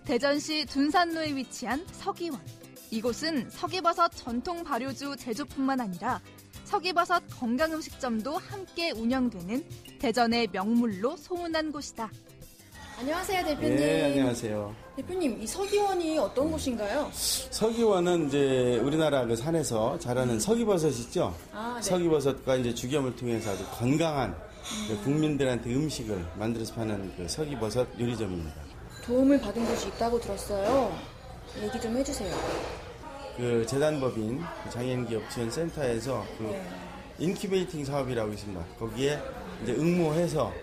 대전시 둔산로에 위치한 서기원. 이곳은 서기버섯 전통 발효주 제조뿐만 아니라 서기버섯 건강음식점도 함께 운영되는 대전의 명물로 소문난 곳이다. 안녕하세요, 대표님. 네, 안녕하세요. 대표님, 이 서기원이 어떤 곳인가요? 서기원은 이제 우리나라 그 산에서 자라는 서기버섯 있죠? 네. 서기버섯과 이제 죽염을 통해서 아주 건강한 국민들한테 음식을 만들어서 파는 그 서기버섯 요리점입니다. 도움을 받은 곳이 있다고 들었어요. 얘기 좀 해주세요. 그 재단법인 장애인기업지원센터에서 그 인큐베이팅 사업이라고 있습니다. 거기에 이제 응모해서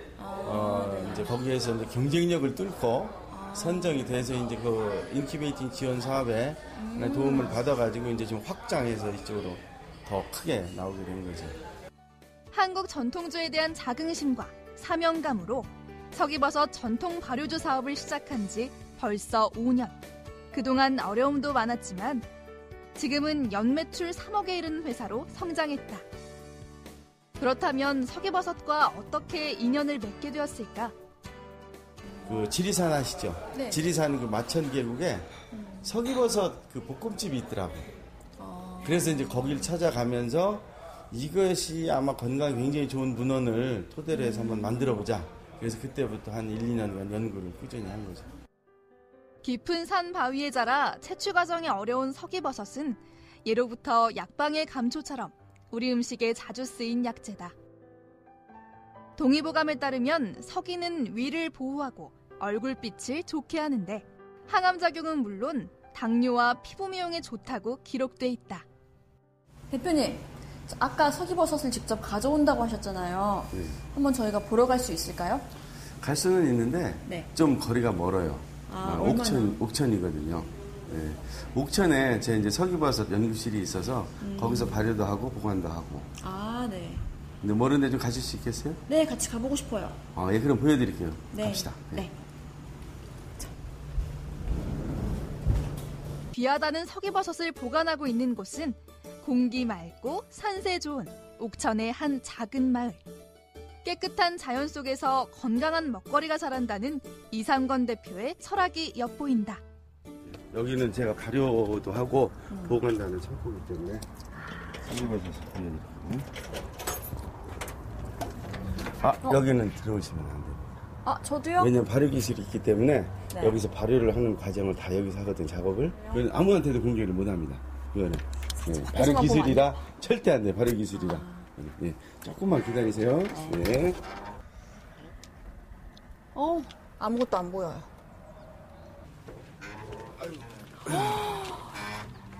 이제 거기에서 이제 경쟁력을 뚫고 선정이 돼서 이제 그 인큐베이팅 지원 사업에 도움을 받아가지고 이제 좀 확장해서 이쪽으로 더 크게 나오게 된 거죠. 한국 전통주에 대한 자긍심과 사명감으로 서기버섯 전통 발효주 사업을 시작한 지 벌써 5년. 그동안 어려움도 많았지만 지금은 연매출 3억에 이르는 회사로 성장했다. 그렇다면 서기버섯과 어떻게 인연을 맺게 되었을까? 그 지리산 아시죠? 네. 지리산 그 마천 계곡에 서기버섯 그 볶음집이 있더라고요. 그래서 이제 거기를 찾아가면서 이것이 아마 건강에 굉장히 좋은 문헌을 토대로 해서 한번 만들어보자. 그래서 그때부터 한 1, 2년간 연구를 꾸준히 한 거죠. 깊은 산 바위에 자라 채취 과정이 어려운 서기버섯은 예로부터 약방의 감초처럼 우리 음식에 자주 쓰인 약재다. 동의보감에 따르면 서기는 위를 보호하고 얼굴빛을 좋게 하는데 항암작용은 물론 당뇨와 피부 미용에 좋다고 기록돼 있다. 대표님, 아까 서기버섯을 직접 가져온다고 하셨잖아요. 네. 한번 저희가 보러 갈 수 있을까요? 갈 수는 있는데 네. 좀 거리가 멀어요. 옥천이거든요. 네. 옥천에 제 이제 서기버섯 연구실이 있어서 거기서 발효도 하고 보관도 하고. 네. 근데 모르는데 좀 가실 수 있겠어요? 네, 같이 가보고 싶어요. 예, 그럼 보여드릴게요. 네. 갑시다. 네. 귀하다는 서기버섯을 보관하고 있는 곳은 공기 맑고 산세 좋은 옥천의 한 작은 마을. 깨끗한 자연 속에서 건강한 먹거리가 자란다는 이상건 대표의 철학이 엿보인다. 여기는 제가 발효도 하고 보관도 하는 창고이기 때문에 서기버섯을 보여드릴게요. 여기는 들어오시면 안 돼요. 저도요? 왜냐면 발효 기술이 있기 때문에 네. 여기서 발효를 하는 과정을 다 여기서 하거든, 작업을. 그건 아무한테도 공개를 못 합니다. 이거는. 네, 발효 기술이라 절대 안 돼, 발효 기술이라. 네, 조금만 기다리세요. 네. 아무것도 안 보여요.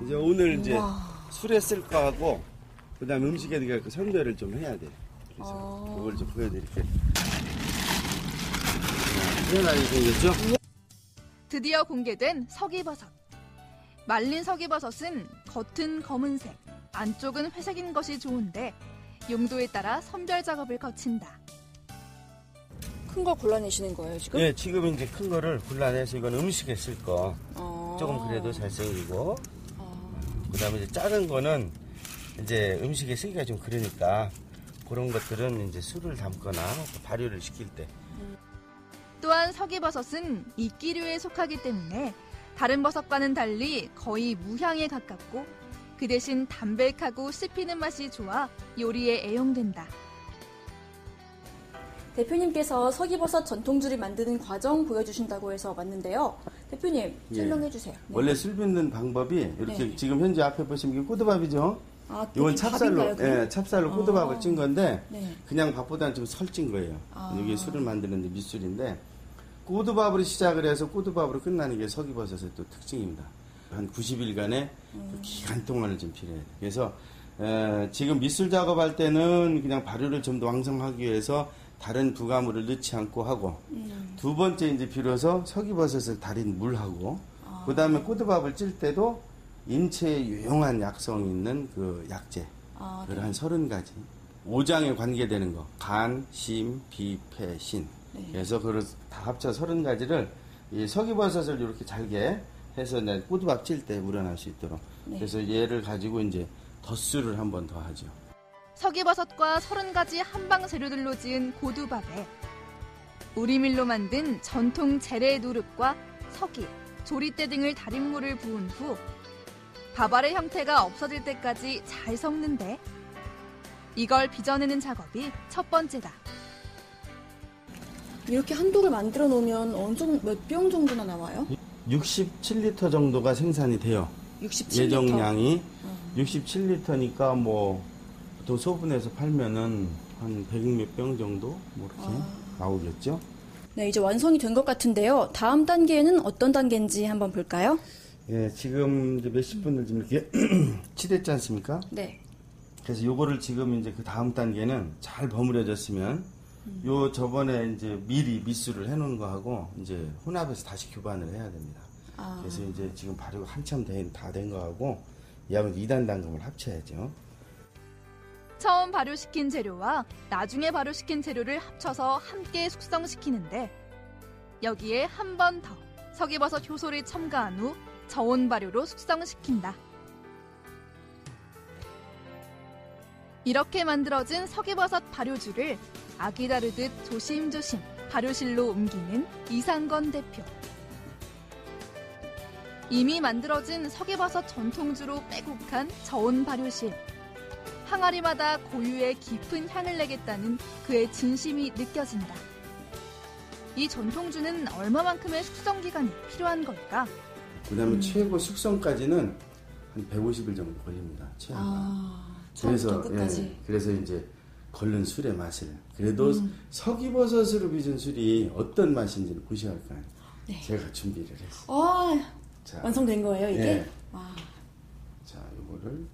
이제 오늘 이제 술에 쓸 거하고, 그 다음에 음식에 대한 그 선별을 좀 해야 돼. 그래서 그걸 좀 보여드릴게요. 시원하게 생겼죠? 드디어 공개된 서기버섯. 말린 서기버섯은 겉은 검은색, 안쪽은 회색인 것이 좋은데 용도에 따라 선별 작업을 거친다. 큰 거 골라내시는 거예요, 지금? 네, 지금 이제 큰 거를 골라내서 이건 음식에 쓸 거. 조금 그래도 잘생기고. 그 다음에 이제 작은 거는 이제 음식에 쓰기가 좀 그러니까 그런 것들은 이제 술을 담거나 발효를 시킬 때. 또한 서기버섯은 이끼류에 속하기 때문에 다른 버섯과는 달리 거의 무향에 가깝고 그 대신 담백하고 씹히는 맛이 좋아 요리에 애용된다. 대표님께서 서기버섯 전통주를 만드는 과정 보여주신다고 해서 왔는데요. 대표님, 설명해 주세요. 네. 원래 술 빚는 방법이 이렇게 지금 현재 앞에 보시면 이게 꼬드밥이죠? 이건 찹쌀로, 찹쌀로 꼬드밥을 찐 건데 그냥 밥보다는 좀 설찐 거예요. 이게 술을 만드는 밑술인데 꼬드밥으로 시작을 해서 꼬드밥으로 끝나는 게 서기버섯의 또 특징입니다. 한 90일간의 기간 동안을 좀 필요해요. 그래서 지금 밑술 작업할 때는 그냥 발효를 좀 더 왕성하기 위해서 다른 부가물을 넣지 않고 하고 두 번째 이제 비로소 서기버섯을 달인 물하고 그 다음에 꼬드밥을 찔 때도 인체에 유용한 약성이 있는 그 약재 그걸 한 30가지 5장에 관계되는 거 간, 심, 비, 폐, 신 그래서 그걸 다 합쳐 30가지를 이 서기버섯을 이렇게 잘게 해서 이제 꼬드밥 찔 때 우러날 수 있도록 그래서 얘를 가지고 이제 덧술을 한 번 더 하죠. 서기버섯과 30가지 한방 재료들로 지은 고두밥에 우리밀로 만든 전통 재래 누룩과 서기, 조리대 등을 달인 물을 부은 후 밥알의 형태가 없어질 때까지 잘 섞는데 이걸 빚어내는 작업이 첫 번째다. 이렇게 한 독을 만들어 놓으면 몇 병 정도나 나와요? 67리터 정도가 생산이 돼요. 67리터? 예정량이 67리터니까 뭐 보통 소분해서 팔면은 한 100몇 병 정도 뭐 이렇게 나오겠죠. 네, 이제 완성이 된 것 같은데요. 다음 단계는 어떤 단계인지 한번 볼까요? 예, 지금 이제 몇십 분을 지금 이렇게 치댔지 않습니까? 네. 그래서 요거를 지금 이제 그 다음 단계는 잘 버무려졌으면 요 저번에 이제 미리 밑술을 해놓은 거하고 이제 혼합해서 다시 교반을 해야 됩니다. 그래서 이제 지금 발효가 한참 다 된 거하고 이하고 2단 단검을 합쳐야죠. 처음 발효시킨 재료와 나중에 발효시킨 재료를 합쳐서 함께 숙성시키는데 여기에 한 번 더 서기버섯 효소를 첨가한 후 저온 발효로 숙성시킨다. 이렇게 만들어진 서기버섯 발효주를 아기 다루듯 조심조심 발효실로 옮기는 이상건 대표. 이미 만들어진 서기버섯 전통주로 빼곡한 저온 발효실. 항아리마다 고유의 깊은 향을 내겠다는 그의 진심이 느껴진다. 이 전통주는 얼마만큼의 숙성 기간이 필요한 걸까? 그다음에 최고 숙성까지는 한 150일 정도 걸립니다. 그래서 그래서 이제 걸른 술의 맛을 그래도 서기버섯으로 빚은 술이 어떤 맛인지를 보셔야 할 거예요. 네. 제가 준비를 했어요. 자, 완성된 거예요, 이게? 네. 와. 자, 이거를.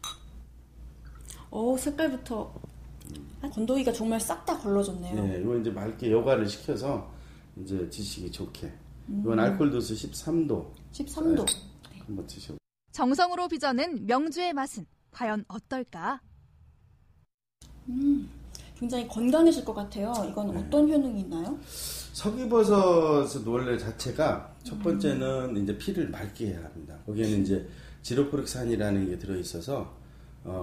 색깔부터. 건더기가 정말 싹 다 걸러졌네요. 네, 이거 이제 맑게 여과를 시켜서 이제 드시기 좋게. 이건 알코올 도수 13도. 13도. 네. 한번 드셔보세요. 정성으로 빚어낸 명주의 맛은 과연 어떨까? 굉장히 건강해질 것 같아요. 이건 어떤 효능이 있나요? 서기버섯 원래 자체가 첫 번째는 이제 피를 맑게 해야 합니다. 거기에는 이제 지로포렉산이라는 게 들어있어서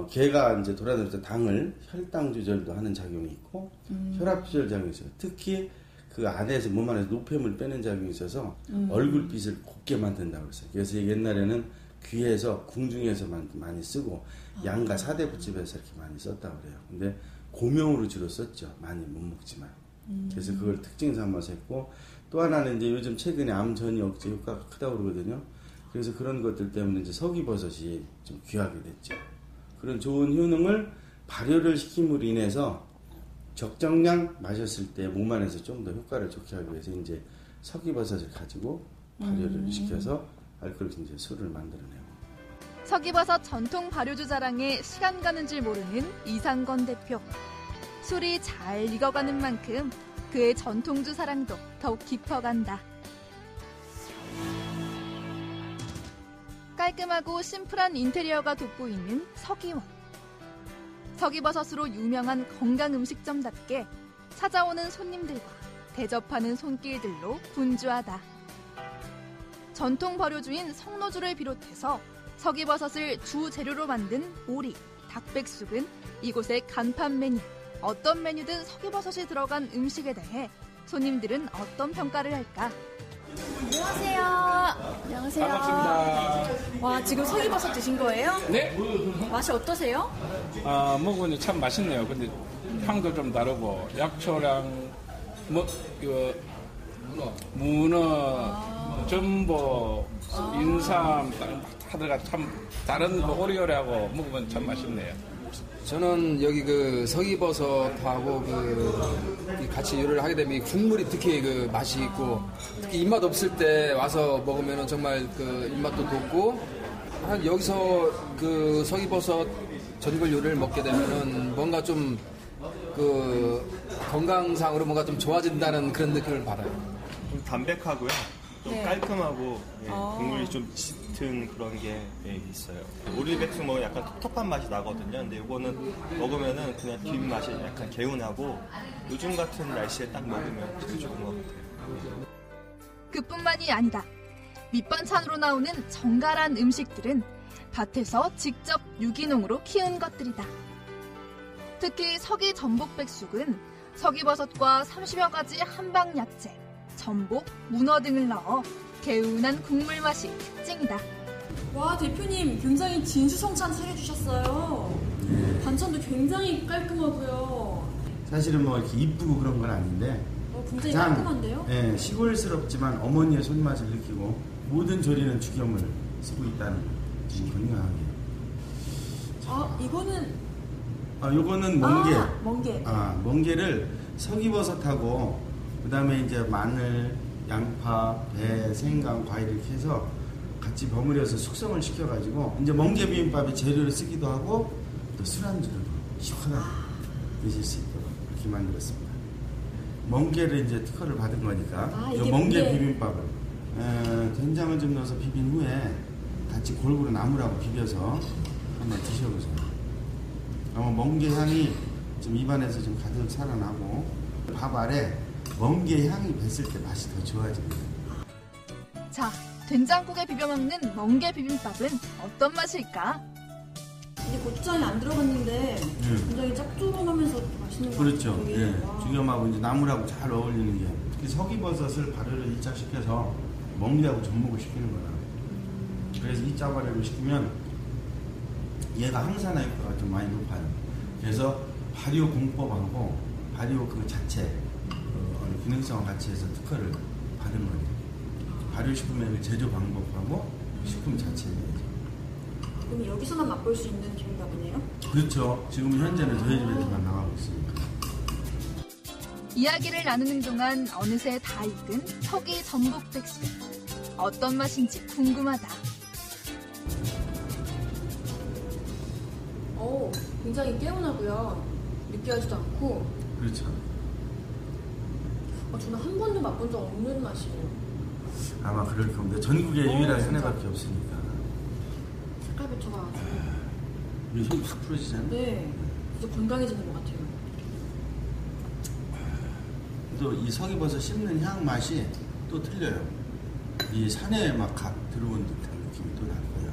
개가 이제 돌아다니면서 당을 혈당 조절도 하는 작용이 있고 혈압 조절 작용이 있어요. 특히 그 안에서 몸 안에서 노폐물 빼는 작용이 있어서 얼굴빛을 곱게 만든다고 했어요. 그래서 옛날에는 귀에서 궁중에서만 많이 쓰고 양가 사대부집에서 이렇게 많이 썼다고 그래요. 근데 고명으로 주로 썼죠. 많이 못 먹지만. 그래서 그걸 특징 삼아서 했고 또 하나는 이제 요즘 최근에 암 전이 억제 효과가 크다고 그러거든요. 그래서 그런 것들 때문에 이제 서기버섯이 좀 귀하게 됐죠. 그런 좋은 효능을 발효를 시킴으로 인해서 적정량 마셨을 때 몸 안에서 좀 더 효과를 좋게 하기 위해서 이제 서기버섯을 가지고 발효를 시켜서 알코올 이제 술을 만들어내고. 서기버섯 전통 발효주 자랑에 시간 가는 줄 모르는 이상건 대표. 술이 잘 익어가는 만큼 그의 전통주 사랑도 더욱 깊어간다. 깔끔하고 심플한 인테리어가 돋보이는 서기원. 서기버섯으로 유명한 건강 음식점답게 찾아오는 손님들과 대접하는 손길들로 분주하다. 전통 발효주인 성노주를 비롯해서 서기버섯을 주 재료로 만든 오리, 닭백숙은 이곳의 간판 메뉴. 어떤 메뉴든 서기버섯이 들어간 음식에 대해 손님들은 어떤 평가를 할까? 안녕하세요. 안녕하세요. 반갑습니다. 와, 지금 서기버섯 드신 거예요? 네. 맛이 어떠세요? 먹으니 참 맛있네요. 근데 향도 좀 다르고 약초랑 문어, 전복, 인삼 다 들어가 참 다른 오리오리하고 먹으면 참 맛있네요. 저는 여기 그 서기버섯하고 같이 요리를 하게 되면 국물이 특히 그 맛이 있고 특히 입맛 없을 때 와서 먹으면 정말 그 입맛도 돋고 여기서 그 서기버섯 전골 요리를 먹게 되면은 뭔가 좀 그 건강상으로 뭔가 좀 좋아진다는 그런 느낌을 받아요. 좀 담백하고요. 좀 깔끔하고 국물이 좀 짙은 그런 게 있어요. 오리백숙 먹으면 약간 텁텁한 맛이 나거든요. 근데 이거는 먹으면은 그냥 뒷맛이 약간 개운하고 요즘 같은 날씨에 딱 먹으면 되게 좋은 것 같아요. 그뿐만이 아니다. 밑반찬으로 나오는 정갈한 음식들은 밭에서 직접 유기농으로 키운 것들이다. 특히 서기 전복백숙은 서기버섯과 30여 가지 한방 야채, 전복, 문어 등을 넣어 개운한 국물 맛이 특징이다. 와, 대표님 굉장히 진수성찬 차려주셨어요. 반찬도 굉장히 깔끔하고요. 사실은 뭐 이렇게 이쁘고 그런 건 아닌데 굉장히 깔끔한데요? 네, 시골스럽지만 어머니의 손맛을 느끼고 모든 조리는 죽염을 쓰고 있다는 건강하게. 이거는 요거는 멍게. 멍게. 멍게를 서기버섯하고 그다음에 이제 마늘, 양파, 배, 생강, 과일 이렇게 해서 같이 버무려서 숙성을 시켜가지고 이제 멍게 비빔밥에 재료를 쓰기도 하고 또 술안주로 시원하게 드실 수 있도록 이렇게 만들었습니다. 멍게를 이제 특허를 받은 거니까 이 멍게 비빔밥을 된장을 좀 넣어서 비빈 후에 같이 골고루 나물하고 비벼서 한번 드셔보세요. 아마 멍게 향이 좀 입안에서 좀 가득 살아나고 밥 아래 멍게 향이 뱄을 때 맛이 더 좋아집니다. 자, 된장국에 비벼 먹는 멍게 비빔밥은 어떤 맛일까? 이게 고추장이 안 들어갔는데 굉장히 짭조름하면서 맛있는 것 같아요. 그렇죠. 예. 죽염하고 이제 나물하고 잘 어울리는 게 특히 서기버섯을 발효를 일착시켜서 멍게하고 접목을 시키는 거라. 그래서 이 짜발효를 시키면 얘가 항산화 효과가 좀 많이 높아요. 그래서 발효 공법하고 발효 그 자체 기능성을 같이 해서 특허를 받은 거예요. 발효식품의 그 제조 방법하고 식품 자체예요. 그럼 여기서만 맛볼 수 있는 비빔밥이네요? 그렇죠. 지금 현재는 저희 집에서만 나가고 있습니다. 이야기를 나누는 동안 어느새 다 익은 서기 전복백숙. 어떤 맛인지 궁금하다. 굉장히 개운하고요. 느끼하지도 않고. 그렇죠. 저는 한 번도 맛본 적 없는 맛이에요. 아마 그럴 겁니다. 전국에 유일하게 하나밖에 없으니까. 색깔부터가 아주. 이게 힘 확 풀어지잖아요. 네. 진짜 건강해지는 것 같아요. 또 이 서기버섯 씹는 향 맛이 또 틀려요. 이 산에 막 갓 들어온 듯한 느낌이 또 날 거예요.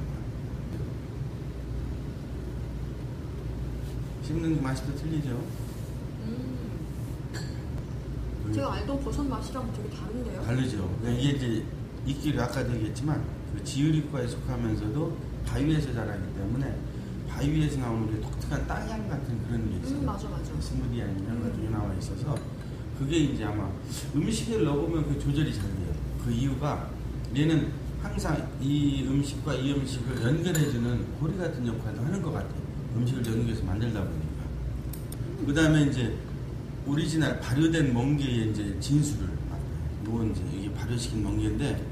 씹는 맛이 또 틀리죠. 제가 알던 버섯 맛이랑 되게 다른데요? 다르죠. 이게 이제 익기를 아까도 얘기했지만 그 지으리과에 속하면서도 바위에서 자라기 때문에 바위에서 나오는 게 독특한 땅향 같은 그런 게 있어요. 맞아. 스무디 아니면 이런 게 나와 있어서 그게 이제 아마 음식에 넣어보면 그 조절이 잘 돼요. 그 이유가 얘는 항상 이 음식과 이 음식을 연결해주는 고리 같은 역할도 하는 것 같아요. 음식을 연결해서 만들다 보니까. 그 다음에 이제 오리지널 발효된 멍게의 이제 진수를 요건 이제 이게 발효시킨 멍게인데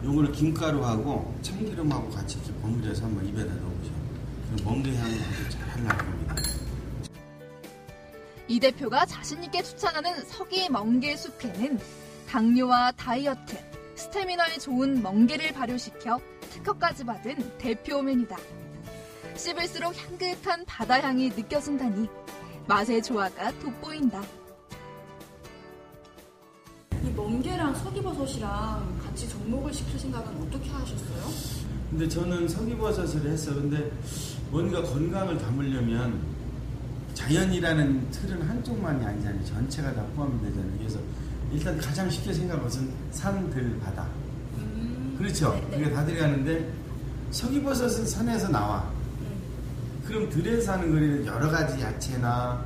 요거를 김가루하고 참기름하고 같이 이렇게 버무려서 한번 입에다 넣어보죠. 멍게 향이 아주 잘 나옵니다. 이 대표가 자신있게 추천하는 서기 멍게 수프에는 당뇨와 다이어트, 스태미너에 좋은 멍게를 발효시켜 특허까지 받은 대표 메뉴다. 씹을수록 향긋한 바다향이 느껴진다니 맛의 조화가 돋보인다. 이 멍게랑 서기버섯이랑 같이 접목을 시킬 생각은 어떻게 하셨어요? 근데 저는 서기버섯을 했어. 근데 뭔가 건강을 담으려면 자연이라는 틀은 한쪽만이 아니잖아요. 전체가 다 포함이 되잖아요. 그래서 일단 가장 쉽게 생각한 것은 산, 들, 바다. 그렇죠. 네. 그게 다 들어가는데 서기버섯은 산에서 나와. 그럼 들에서 하는 거리는 여러 가지 야채나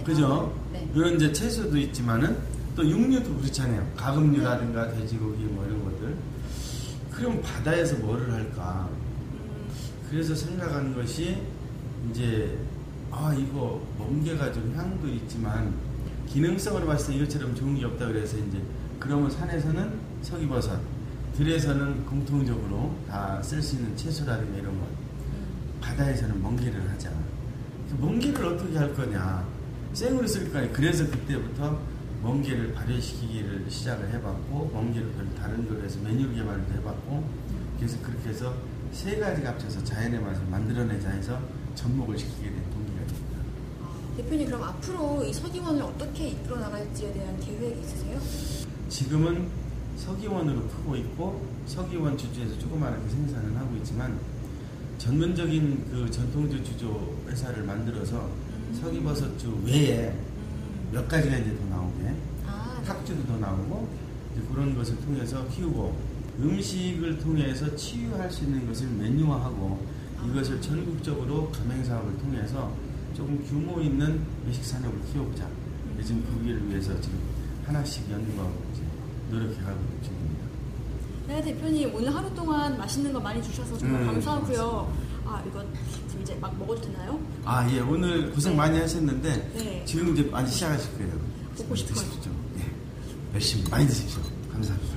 그죠? 이런 이제 채소도 있지만은 또 육류도 그렇잖아요. 가금류라든가 돼지고기 뭐 이런 것들. 그럼 바다에서 뭐를 할까? 그래서 생각하는 것이 이제 이거 멍게가 좀 향도 있지만 기능성으로 봤을 때 이것처럼 좋은 게 없다 그래서 이제 그러면 산에서는 서기버섯, 들에서는 공통적으로 다 쓸 수 있는 채소라든가 이런 것. 바다에서는 멍게를 하자. 멍게를 어떻게 할 거냐? 생으로 쓸 거냐? 그래서 그때부터 멍게를 발효시키기를 시작을 해봤고 멍게를 다른 걸로 해서 메뉴 개발도 해봤고 그래서 그렇게 해서 세 가지가 합쳐서 자연의 맛을 만들어내자 해서 접목을 시키게 된 동기가 됩니다. 대표님 그럼 앞으로 이 서기원을 어떻게 이끌어 나갈지에 대한 계획이 있으세요? 지금은 서기원으로 크고 있고 서기원 주주에서 조그맣게 생산을 하고 있지만 전문적인 그 전통주 주조 회사를 만들어서 서기버섯주 외에 몇 가지가 이제 더 나오게 탁주도 더 나오고 이제 그런 것을 통해서 키우고 음식을 통해서 치유할 수 있는 것을 메뉴화하고 이것을 전국적으로 가맹 사업을 통해서 조금 규모 있는 외식 산업을 키워보자. 지금 그기를 위해서 지금 하나씩 연구하고 이제 노력해가고 중입니다. 네, 대표님 오늘 하루 동안 맛있는 거 많이 주셔서 정말 감사하고요. 이거 지금 이제 막 먹어도 되나요? 예, 오늘 고생 많이 하셨는데 네. 지금 이제 많이 시작하실 거예요. 먹고 싶어요. 드십시오. 네. 열심히 많이 드십시오. 감사합니다.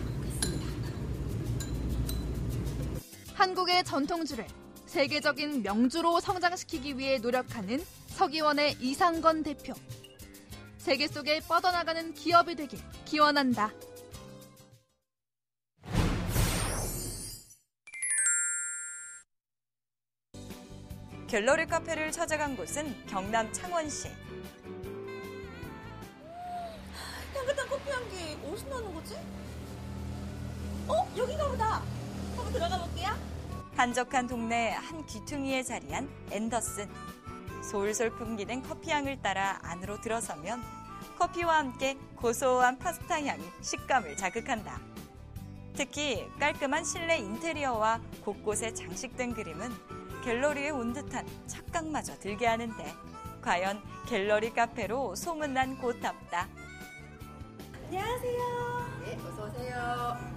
한국의 전통주를 세계적인 명주로 성장시키기 위해 노력하는 서기원의 이상건 대표. 세계 속에 뻗어나가는 기업이 되길 기원한다. 갤러리 카페를 찾아간 곳은 경남 창원시. 향긋한 커피 향기 어디서 나는 거지? 여긴가 보다. 한번 들어가 볼게요. 한적한 동네 한 귀퉁이에 자리한 앤더슨. 솔솔 풍기는 커피향을 따라 안으로 들어서면 커피와 함께 고소한 파스타 향이 식감을 자극한다. 특히 깔끔한 실내 인테리어와 곳곳에 장식된 그림은 갤러리에 온 듯한 착각마저 들게 하는데 과연 갤러리 카페로 소문난 곳답다. 안녕하세요. 네, 어서 오세요.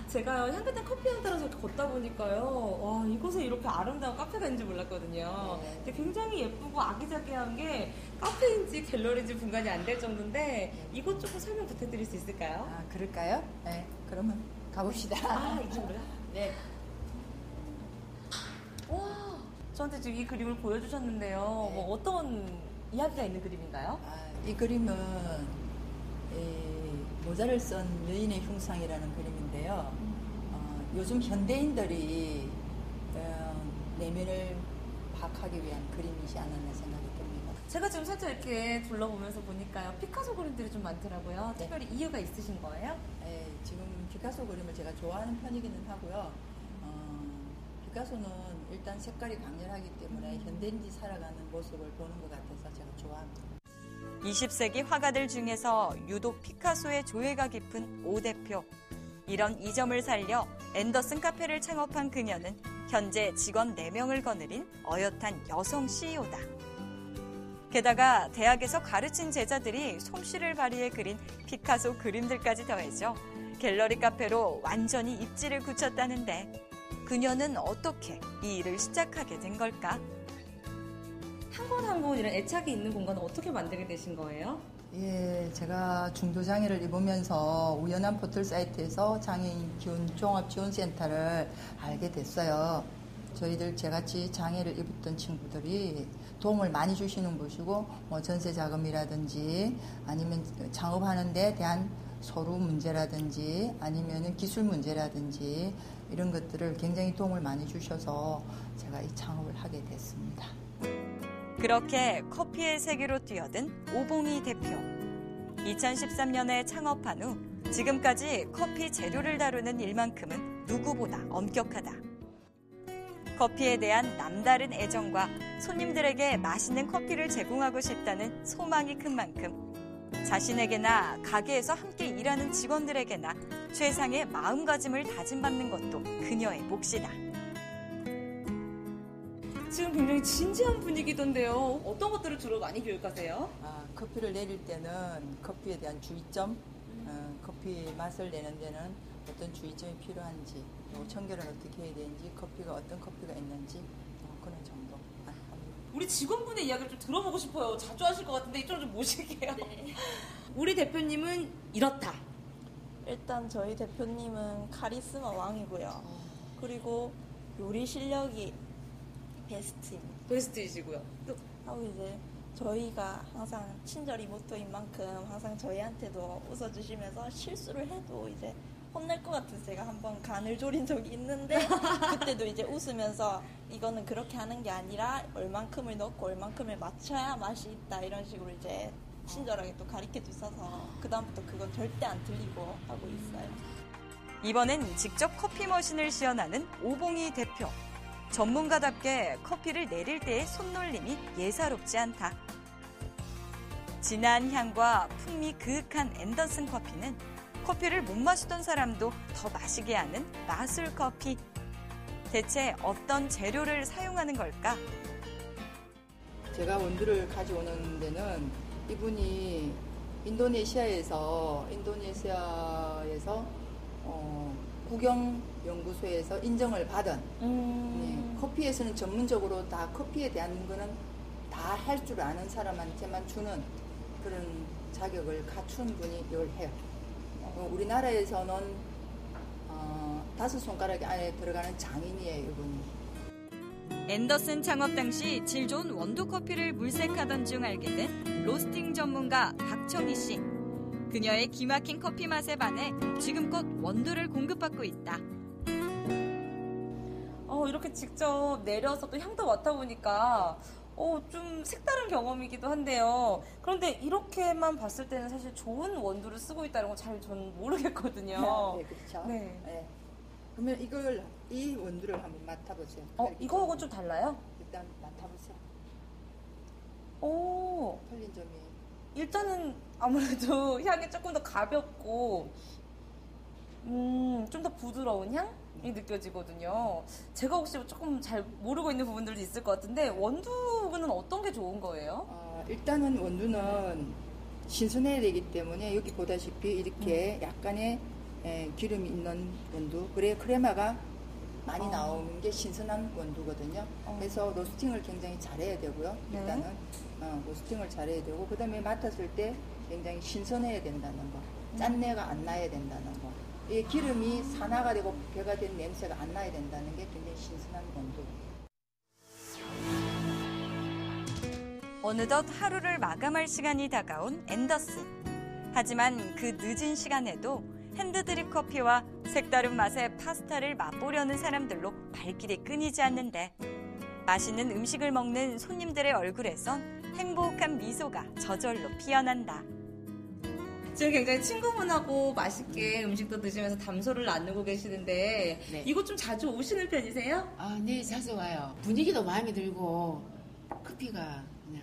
제가 향긋한 커피향 따라서 걷다 보니까요. 와, 이곳에 이렇게 아름다운 카페가 있는지 몰랐거든요. 네. 근데 굉장히 예쁘고 아기자기한 게 카페인지 갤러리인지 분간이 안 될 정도인데 이것 조금 설명 부탁드릴 수 있을까요? 그럴까요? 네, 그러면 가봅시다. 이쪽으로요? 네. 와, 저한테 지금 이 그림을 보여주셨는데요. 네. 뭐 어떤 이야기가 있는 그림인가요? 이 그림은 모자를 쓴 여인의 흉상이라는 그림인데요. 요즘 현대인들이 내면을 파악하기 위한 그림이지 않았나 생각이 듭니다. 제가 지금 살짝 이렇게 둘러보면서 보니까요. 피카소 그림들이 좀 많더라고요. 네. 특별히 이유가 있으신 거예요? 지금 피카소 그림을 제가 좋아하는 편이기는 하고요. 피카소는 일단 색깔이 강렬하기 때문에 현대인이 살아가는 모습을 보는 것 같아서 제가 좋아합니다. 20세기 화가들 중에서 유독 피카소의 조예가 깊은 오 대표. 이런 이점을 살려 앤더슨 카페를 창업한 그녀는 현재 직원 4명을 거느린 어엿한 여성 CEO다. 게다가 대학에서 가르친 제자들이 솜씨를 발휘해 그린 피카소 그림들까지 더해져 갤러리 카페로 완전히 입지를 굳혔다는데 그녀는 어떻게 이 일을 시작하게 된 걸까? 한 권 한 권 이런 애착이 있는 공간을 어떻게 만들게 되신 거예요? 제가 중도장애를 입으면서 우연한 포털 사이트에서 장애인 종합지원센터를 알게 됐어요. 저희들 저같이 장애를 입었던 친구들이 도움을 많이 주시는 곳이고 전세 자금이라든지 아니면 창업하는 데 대한 서류 문제라든지 아니면 기술 문제라든지 이런 것들을 굉장히 도움을 많이 주셔서 제가 이 창업을 하게 됐습니다. 그렇게 커피의 세계로 뛰어든 오봉희 대표. 2013년에 창업한 후 지금까지 커피 재료를 다루는 일만큼은 누구보다 엄격하다. 커피에 대한 남다른 애정과 손님들에게 맛있는 커피를 제공하고 싶다는 소망이 큰 만큼 자신에게나 가게에서 함께 일하는 직원들에게나 최상의 마음가짐을 다짐받는 것도 그녀의 몫이다. 지금 굉장히 진지한 분위기던데요. 어떤 것들을 주로 많이 교육하세요? 커피를 내릴 때는 커피에 대한 주의점, 커피 맛을 내는 데는 어떤 주의점이 필요한지, 청결은 어떻게 해야 되는지, 커피가 어떤 커피가 있는지 그런 정도. 우리 직원분의 이야기를 좀 들어보고 싶어요. 자주 하실 것 같은데 이쪽으로 좀 모실게요. 네. 우리 대표님은 이렇다. 일단 저희 대표님은 카리스마 왕이고요. 그리고 요리 실력이 베스트이시고요. 또 하고 이제 저희가 항상 친절이 모토인 만큼 항상 저희한테도 웃어주시면서 실수를 해도 이제 혼낼 것 같아서 제가 한번 간을 졸인 적이 있는데 그때도 이제 웃으면서 이거는 그렇게 하는 게 아니라 얼만큼을 넣고 얼만큼을 맞춰야 맛이 있다 이런 식으로 이제 친절하게 또 가르쳐 주셔서 그다음부터 그건 절대 안 틀리고 하고 있어요. 이번엔 직접 커피 머신을 시연하는 오봉희 대표. 전문가답게 커피를 내릴 때의 손놀림이 예사롭지 않다. 진한 향과 풍미 그윽한 앤더슨 커피는 커피를 못 마시던 사람도 더 마시게 하는 마술 커피. 대체 어떤 재료를 사용하는 걸까? 제가 원두를 가져오는 데는 이분이 인도네시아에서 국영연구소에서 인정을 받은 네, 커피에서는 전문적으로 다 커피에 대한 거는 다 할 줄 아는 사람한테만 주는 그런 자격을 갖춘 분이 이걸 해요. 우리나라에서는 5손가락이 안에 들어가는 장인이에요, 이분이. 앤더슨 창업 당시 질 좋은 원두 커피를 물색하던 중 알게 된 로스팅 전문가 박청희 씨. 그녀의 기막힌 커피 맛에 반해 지금껏 원두를 공급받고 있다. 이렇게 직접 내려서 또 향도 맡아보니까 좀 색다른 경험이기도 한데요. 그런데 이렇게만 봤을 때는 사실 좋은 원두를 쓰고 있다는 건 잘 전 모르겠거든요. 네, 그렇죠. 네. 네. 그러면 이 원두를 한번 맡아보세요. 이거하고는 좀 달라요? 일단 맡아보세요. 틀린 점이. 일단은 아무래도 향이 조금 더 가볍고, 좀 더 부드러운 향이 느껴지거든요. 제가 혹시 조금 잘 모르고 있는 부분들도 있을 것 같은데, 원두는 어떤 게 좋은 거예요? 일단은 원두는 신선해야 되기 때문에 여기 보다시피 이렇게 약간의 기름이 있는 원두, 그래 크레마가 많이 나오는 게 신선한 원두거든요. 그래서 로스팅을 굉장히 잘해야 되고요. 네. 일단은 로스팅을 잘해야 되고, 그 다음에 맡았을 때 굉장히 신선해야 된다는 거, 짠내가 안 나야 된다는 거, 이 기름이 산화가 되고 배가 된 냄새가 안 나야 된다는 게 굉장히 신선한 원두. 어느덧 하루를 마감할 시간이 다가온 앤더슨. 하지만 그 늦은 시간에도 핸드드립 커피와 색다른 맛의 파스타를 맛보려는 사람들로 발길이 끊이지 않는데, 맛있는 음식을 먹는 손님들의 얼굴에선 행복한 미소가 저절로 피어난다. 지금 굉장히 친구분하고 맛있게 음식도 드시면서 담소를 나누고 계시는데, 네. 이곳 좀 자주 오시는 편이세요? 네, 자주 와요. 분위기도 마음에 들고 커피가 그냥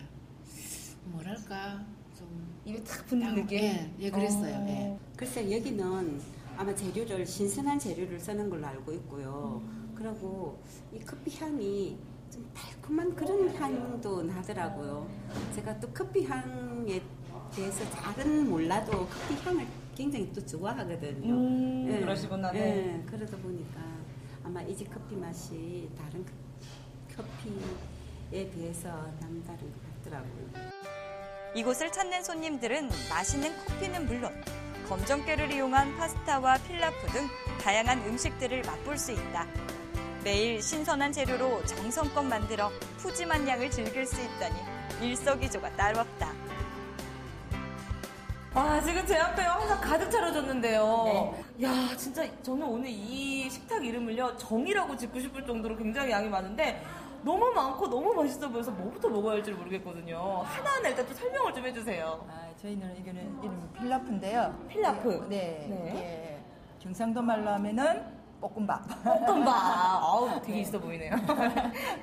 뭐랄까 좀 입에 탁 붙는 느낌? 예, 그랬어요. 예. 글쎄 여기는 아마 재료를 신선한 재료를 쓰는 걸로 알고 있고요. 그리고 이 커피 향이 좀 달콤한 그런 향도 나더라고요. 제가 또 커피 향에 대해서 잘은 몰라도 커피 향을 굉장히 또 좋아하거든요. 예. 그러시구나. 네. 예, 그러다 보니까 아마 이 집 커피 맛이 다른 커피에 비해서 남다른 것 같더라고요. 이곳을 찾는 손님들은 맛있는 커피는 물론 검정깨를 이용한 파스타와 필라프 등 다양한 음식들을 맛볼 수 있다. 매일 신선한 재료로 정성껏 만들어 푸짐한 양을 즐길 수 있다니 일석이조가 따로 없다. 와, 지금 제 앞에 항상 가득 차려졌는데요. 네. 야, 진짜 저는 오늘 이 식탁 이름을요, 정이라고 짓고 싶을 정도로 굉장히 양이 많은데, 너무 많고 너무 맛있어 보여서 뭐부터 먹어야 할지 모르겠거든요. 하나하나 일단 또 설명을 좀 해주세요. 저희는 이름이 필라프인데요. 필라프? 네. 네. 경상도 말로 하면은 볶음밥. 아우, 되게 있어 보이네요.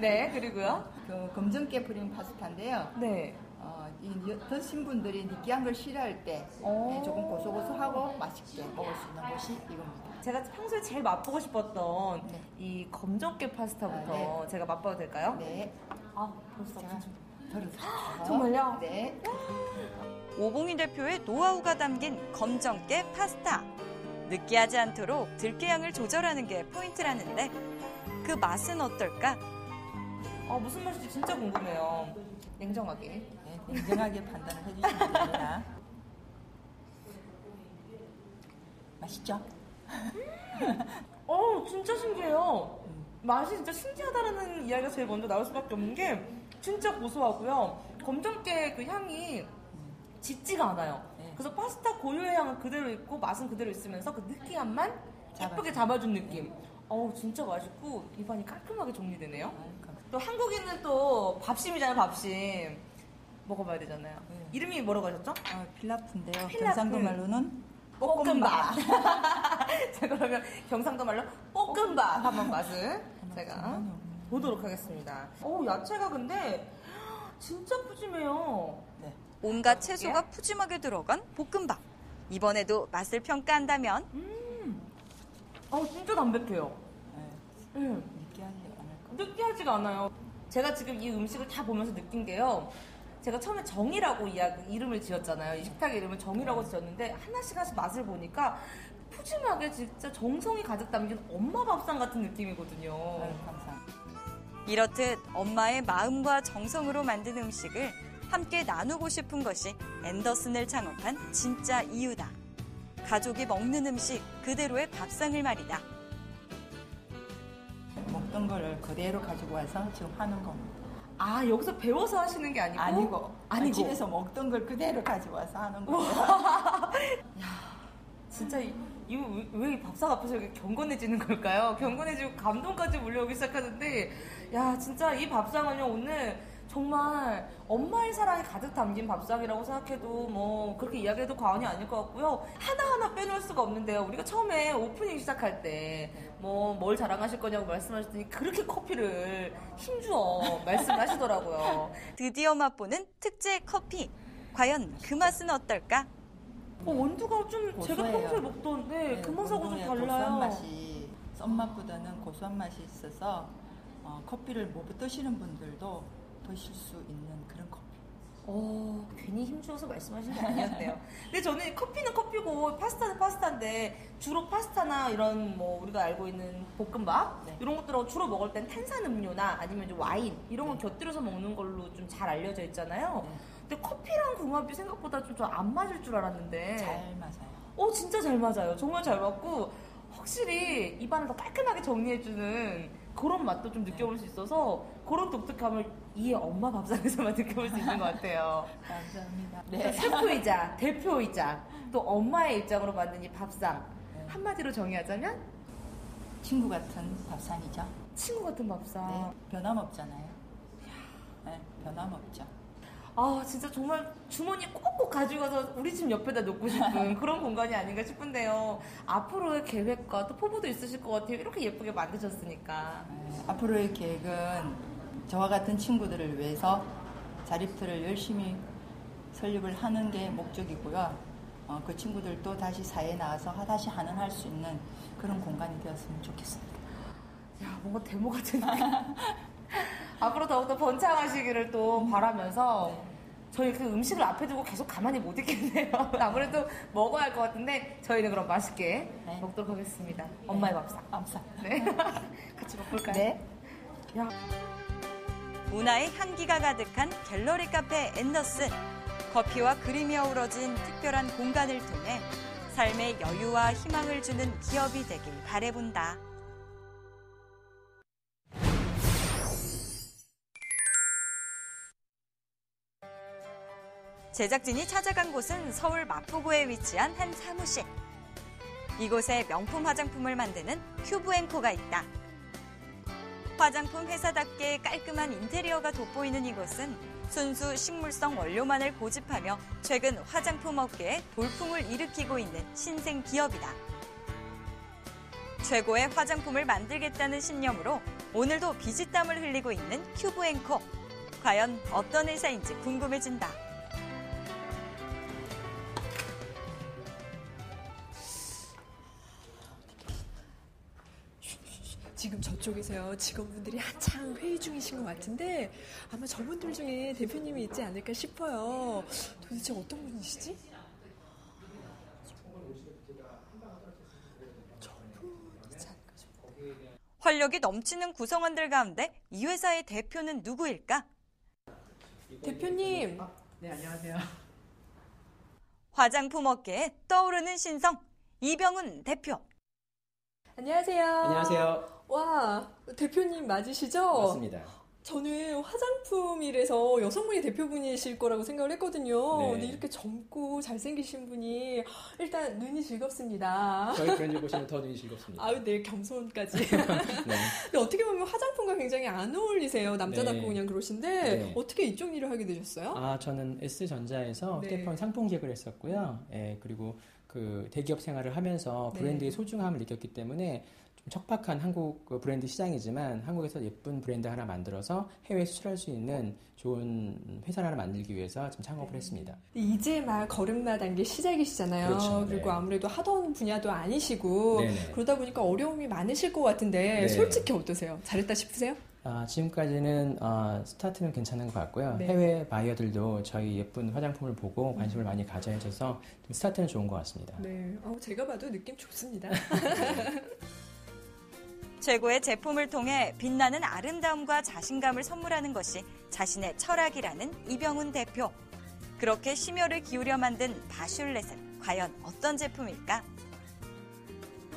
네, 그리고요. 검정깨 프림 파스타인데요. 네. 드신 분들이 느끼한 걸 싫어할 때 조금 고소고소하고 맛있게 먹을 수 있는 것이 이겁니다. 제가 평소에 제일 맛보고 싶었던 이 검정깨 파스타부터 제가 맛봐도 될까요? 네. 벌써 다 정말요? 네. 오봉희 대표의 노하우가 담긴 검정깨 파스타. 느끼하지 않도록 들깨향을 조절하는 게 포인트라는데, 그 맛은 어떨까? 무슨 맛일지 진짜 궁금해요. 냉정하게. 냉정하게 판단을 해주시면 됩니다. 맛있죠? 진짜 신기해요. 맛이 진짜 신기하다라는 이야기가 제일 먼저 나올 수밖에 없는 게, 진짜 고소하고요. 검정깨 그 향이 짙지가 않아요. 그래서 파스타 고유의 향은 그대로 있고 맛은 그대로 있으면서 그 느끼함만 예쁘게 잡아준 느낌. 진짜 맛있고 입안이 깔끔하게 정리되네요. 또 한국인은 또 밥심이잖아요, 밥심. 먹어봐야 되잖아요. 이름이 뭐라고 하셨죠? 필라프인데요. 필라프. 경상도 말로는 볶음밥. 자, 그러면 경상도 말로 볶음밥 한번 맛을 제가 보도록 하겠습니다. 야채가 근데 진짜 푸짐해요. 네. 온갖 채소가 푸짐하게 들어간 볶음밥. 이번에도 맛을 평가한다면 진짜 담백해요. 느끼하지가 않아요. 제가 지금 이 음식을 다 보면서 느낀 게요. 제가 처음에 정이라고 이름을 지었잖아요. 이 식탁 이름을 정이라고 지었는데 하나씩 맛을 보니까 푸짐하게 진짜 정성이 가득 담긴 엄마 밥상 같은 느낌이거든요. 감사합니다. 이렇듯 엄마의 마음과 정성으로 만든 음식을 함께 나누고 싶은 것이 앤더슨을 창업한 진짜 이유다. 가족이 먹는 음식 그대로의 밥상을 말이다. 먹던 거를 그대로 가지고 와서 지금 하는 겁니다. 아, 여기서 배워서 하시는 게 아니고? 아니고. 집에서 먹던 걸 그대로 가지고 와서 하는 거예요. 야, 진짜 이거 왜 밥상 앞에서 이렇게 경건해지는 걸까요? 경건해지고 감동까지 몰려오기 시작하는데, 야, 진짜 이 밥상은요, 오늘 정말 엄마의 사랑이 가득 담긴 밥상이라고 생각해도 뭐 그렇게 이야기해도 과언이 아닐 것 같고요. 하나하나 빼놓을 수가 없는데요. 우리가 처음에 오프닝 시작할 때 뭐 뭘 자랑하실 거냐고 말씀하셨더니 그렇게 커피를 힘주어 말씀하시더라고요. 드디어 맛보는 특제 커피. 과연 그 맛은 어떨까? 원두가 좀 고소해요. 제가 평소에 먹던 그 맛하고 좀 달라요. 고소한 맛이 썬맛보다는 고소한 맛이 있어서 커피를 못 드시는 분들도 드실 수 있는 그런 커피. 괜히 힘주어서 말씀하신 게 아니었네요. 근데 저는 커피는 커피고 파스타는 파스타인데 주로 파스타나 이런 뭐 우리가 알고 있는 볶음밥 이런 것들하고 주로 먹을 땐 탄산음료나 아니면 좀 와인 이런 걸 곁들여서 먹는 걸로 좀 잘 알려져 있잖아요. 근데 커피랑 궁합이 생각보다 좀 안 맞을 줄 알았는데 잘 맞아요. 진짜 잘 맞아요. 정말 잘 맞고 확실히 입안을 더 깔끔하게 정리해주는 그런 맛도 좀 느껴볼 수 있어서 그런 독특함을 이 엄마 밥상에서만 느껴볼 수 있는 것 같아요. 감사합니다. 그러니까 셰프이자 대표이자 또 엄마의 입장으로 만든 이 밥상 한마디로 정의하자면 친구 같은 밥상이죠. 친구 같은 밥상. 네, 변함없잖아요. 네, 변함없죠. 진짜 정말 주머니에 꼭꼭 가지고 가서 우리 집 옆에다 놓고 싶은 그런 공간이 아닌가 싶은데요. 앞으로의 계획과 또 포부도 있으실 것 같아요. 이렇게 예쁘게 만드셨으니까. 앞으로의 계획은 저와 같은 친구들을 위해서 자립틀을 열심히 설립을 하는 게 목적이고요. 그 친구들도 다시 사회에 나와서 다시 할 수 있는 그런 공간이 되었으면 좋겠습니다. 야, 뭔가 데모 같으니까. 앞으로 더욱더 번창하시기를 또 바라면서 저희 그 음식을 앞에 두고 계속 가만히 못 있겠네요. 아무래도 먹어야 할 것 같은데 저희는 그럼 맛있게 먹도록 하겠습니다. 엄마의 밥상. 네. 같이 먹을까요? 네. 야. 문화의 향기가 가득한 갤러리 카페 앤더슨. 커피와 그림이 어우러진 특별한 공간을 통해 삶의 여유와 희망을 주는 기업이 되길 바라본다. 제작진이 찾아간 곳은 서울 마포구에 위치한 한 사무실. 이곳에 명품 화장품을 만드는 큐브앤코가 있다. 화장품 회사답게 깔끔한 인테리어가 돋보이는 이곳은 순수 식물성 원료만을 고집하며 최근 화장품 업계에 돌풍을 일으키고 있는 신생 기업이다. 최고의 화장품을 만들겠다는 신념으로 오늘도 비지땀을 흘리고 있는 큐브앤코. 과연 어떤 회사인지 궁금해진다. 지금 저쪽에서요, 직원분들이 한창 회의 중이신 것 같은데 아마 저분들 중에 대표님이 있지 않을까 싶어요. 도대체 어떤 분이시지? 저분이지 않을까 싶어요. 활력이 넘치는 구성원들 가운데 이 회사의 대표는 누구일까? 대표님. 네, 안녕하세요. 화장품 업계에 떠오르는 신성 이병훈 대표. 안녕하세요. 안녕하세요. 와, 대표님 맞으시죠? 맞습니다. 저는 화장품이라서 여성분이 대표분이실 거라고 생각을 했거든요. 네. 근데 이렇게 젊고 잘생기신 분이 일단 눈이 즐겁습니다. 저희 브랜드 보시면 더 눈이 즐겁습니다. 아유, 네, 겸손까지. 네. 근데 어떻게 보면 화장품과 굉장히 안 어울리세요. 남자답고 네. 그냥 그러신데 네. 어떻게 이쪽 일을 하게 되셨어요? 저는 S전자에서 네. 휴대폰 상품 기획을 했었고요. 그리고 그 대기업 생활을 하면서 브랜드의 네. 소중함을 느꼈기 때문에 척박한 한국 브랜드 시장이지만 한국에서 예쁜 브랜드 하나 만들어서 해외에 수출할 수 있는 좋은 회사 하나 만들기 위해서 지금 창업을 했습니다. 이제 막 걸음마단 게 시작이시잖아요. 그렇죠. 그리고 네. 아무래도 하던 분야도 아니시고 네네. 그러다 보니까 어려움이 많으실 것 같은데 네. 솔직히 어떠세요? 잘했다 싶으세요? 지금까지는 스타트는 괜찮은 것 같고요. 네. 해외 바이어들도 저희 예쁜 화장품을 보고 관심을 많이 가져해줘서 스타트는 좋은 것 같습니다. 네, 제가 봐도 느낌 좋습니다. 최고의 제품을 통해 빛나는 아름다움과 자신감을 선물하는 것이 자신의 철학이라는 이병훈 대표. 그렇게 심혈을 기울여 만든 바슐렛은 과연 어떤 제품일까?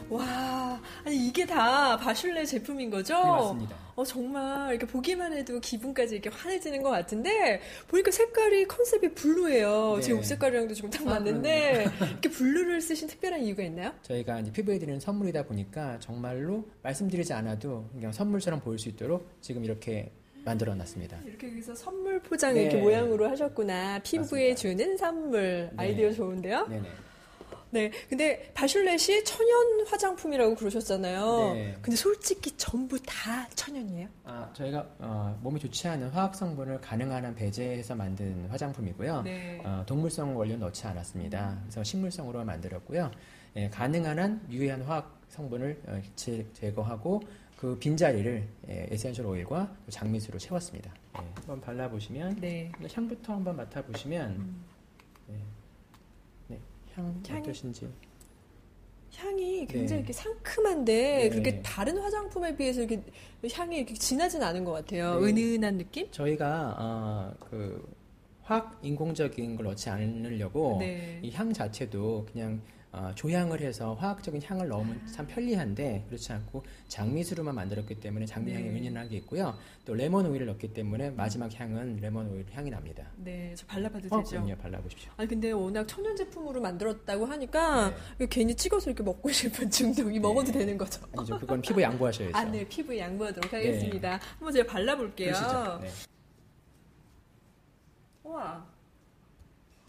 와, 아니 이게 다 바슐렛 제품인 거죠? 네, 맞습니다. 정말 이렇게 보기만 해도 기분까지 이렇게 환해지는 것 같은데 보니까 색깔이 컨셉이 블루예요. 네. 제 옷 색깔이랑도 좀 딱 맞는데 이렇게 블루를 쓰신 특별한 이유가 있나요? 저희가 이제 피부에 드리는 선물이다 보니까 정말로 말씀드리지 않아도 그냥 선물처럼 보일 수 있도록 지금 이렇게 만들어놨습니다. 이렇게 해서 선물 포장을 네. 이렇게 모양으로 하셨구나. 피부에 맞습니다. 주는 선물. 아이디어 좋은데요? 네네. 네, 근데 바슐렛이 천연 화장품이라고 그러셨잖아요. 네. 근데 솔직히 전부 다 천연이에요? 저희가 몸에 좋지 않은 화학 성분을 가능한 한 배제해서 만든 화장품이고요. 네. 동물성 원료 넣지 않았습니다. 그래서 식물성으로 만들었고요. 가능한 한 유해한 화학 성분을 제거하고 그 빈자리를 에센셜 오일과 장미수로 채웠습니다. 한번 발라보시면 향부터 한번 맡아보시면 향이 어떠신지. 향이 굉장히 네. 이렇게 상큼한데 네. 그렇게 다른 화장품에 비해서 이렇게 향이 이렇게 진하진 않은 것 같아요. 네. 은은한 느낌? 저희가 그 화학 인공적인 걸 넣지 않으려고 네. 이 향 자체도 그냥 조향을 해서 화학적인 향을 넣으면 참 편리한데 그렇지 않고 장미수로만 만들었기 때문에 장미향이 네. 은은하게 있고요. 또 레몬 오일을 넣기 때문에 마지막 향은 레몬 오일 향이 납니다. 네, 저 발라봐도 되죠? 그럼요, 발라보십시오. 아니 근데 워낙 천연 제품으로 만들었다고 하니까 괜히 찍어서 이렇게 먹고 싶은 중독이 먹어도 되는 거죠? 아니죠, 그건 피부 양보하셔야죠. 네, 피부에 양보하도록 하겠습니다. 한번 제가 발라볼게요. 그러시죠. 네. 우와.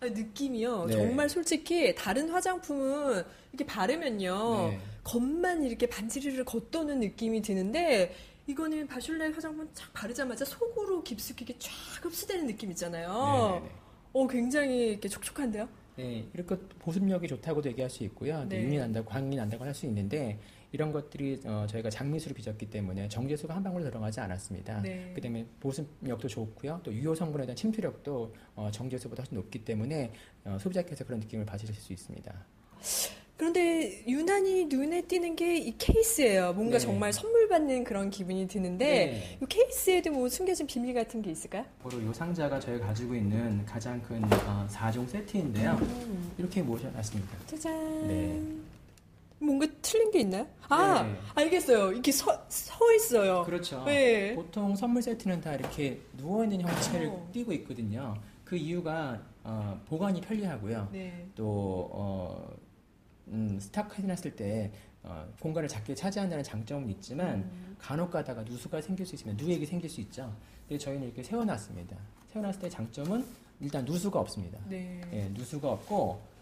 느낌이요. 네. 정말 솔직히 다른 화장품은 이렇게 바르면요. 네. 겉만 이렇게 반지르르 겉도는 느낌이 드는데 이거는 바슐렛 화장품 쫙 바르자마자 속으로 깊숙이 이렇게 쫙 흡수되는 느낌 있잖아요. 굉장히 이렇게 촉촉한데요? 네, 이렇게 보습력이 좋다고도 얘기할 수 있고요. 네. 윤이 난다고, 광이 난다고 할 수 있는데 이런 것들이 저희가 장미수로 빚었기 때문에 정제수가 한 방울 들어가지 않았습니다. 네. 그다음에 보습력도 좋고요. 또 유효 성분에 대한 침투력도 정제수보다 훨씬 높기 때문에 소비자께서 그런 느낌을 받으실 수 있습니다. 그런데 유난히 눈에 띄는 게 이 케이스예요. 뭔가 네. 정말 선물 받는 그런 기분이 드는데 네. 이 케이스에도 뭐 숨겨진 비밀 같은 게 있을까요? 바로 이 상자가 저희가 가지고 있는 가장 큰 4종 세트인데요. 이렇게 모셔놨습니다. 짜잔. 네. 뭔가 틀린 게 있나요? 네. 알겠어요. 이렇게 서 있어요. 그렇죠. 네. 보통 선물 세트는 다 이렇게 누워있는 형체를 띄고 있거든요. 그 이유가 보관이 편리하고요. 네. 또 스탁 해놨을 때 공간을 작게 차지한다는 장점은 있지만 간혹 가다가 누수가 생길 수 있으면 누액이 생길 수 있죠. 근데 저희는 이렇게 세워놨습니다. 세워놨을 때 장점은 일단 누수가 없습니다. 네. 누수가 없고